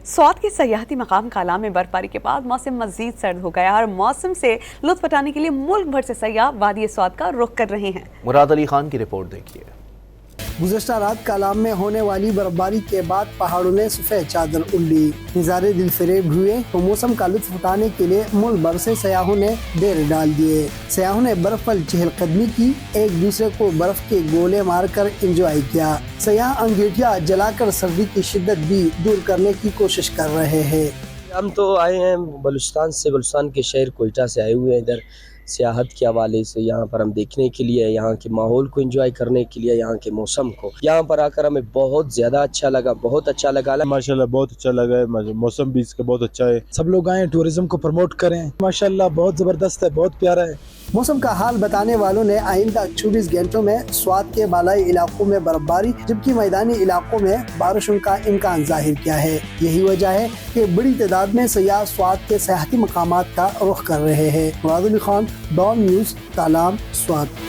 स्वात के सयाहती मकाम काला में बर्फबारी के बाद मौसम मजीद सर्द हो गया और मौसम से लुत्फ उठाने के लिए मुल्क भर से सयाह वादी स्वात का रुख कर रहे हैं। मुराद अली खान की रिपोर्ट देखिए। गुज़श्ता रात कालाम में होने वाली बर्फबारी के बाद पहाड़ों ने सफ़ेद चादर ओढ़ ली। नज़ारे दिलफरेब हुए तो मौसम का लुत्फ उठाने के लिए मुल्क भर से सयाहों ने डेरे डाल दिए। सयाहों ने बर्फ पर चहलकदमी की, एक दूसरे को बर्फ के गोले मारकर एंजॉय किया। सयाह अंगीठियाँ जलाकर सर्दी की शिद्दत भी दूर करने की कोशिश कर रहे हैं। हम तो आए हैं बलूचिस्तान से, बलूचिस्तान के शहर कोयटा से आए हुए हैं इधर सियाहत के हवाले से। यहाँ पर हम देखने के लिए, यहाँ के माहौल को एंजॉय करने के लिए, यहाँ के मौसम को। यहाँ पर आकर हमें बहुत ज़्यादा अच्छा लगा, बहुत अच्छा लगा। माशाल्लाह बहुत अच्छा लगा है, मौसम भी इसका बहुत अच्छा है। सब लोग आए टूरिज्म को प्रमोट करें। माशाल्लाह बहुत ज़बरदस्त है, बहुत प्यारा है। मौसम का हाल बताने वालों ने आइंदा 24 घंटों में स्वात के बालाई इलाकों में बर्फबारी जबकि मैदानी इलाकों में बारिशों का इम्कान जाहिर किया है। यही वजह है कि बड़ी तादाद में सयाह स्वात के सयाहती मकामात का रुख कर रहे हैं। Murad Ali Khan, don news, Kalam, Swat.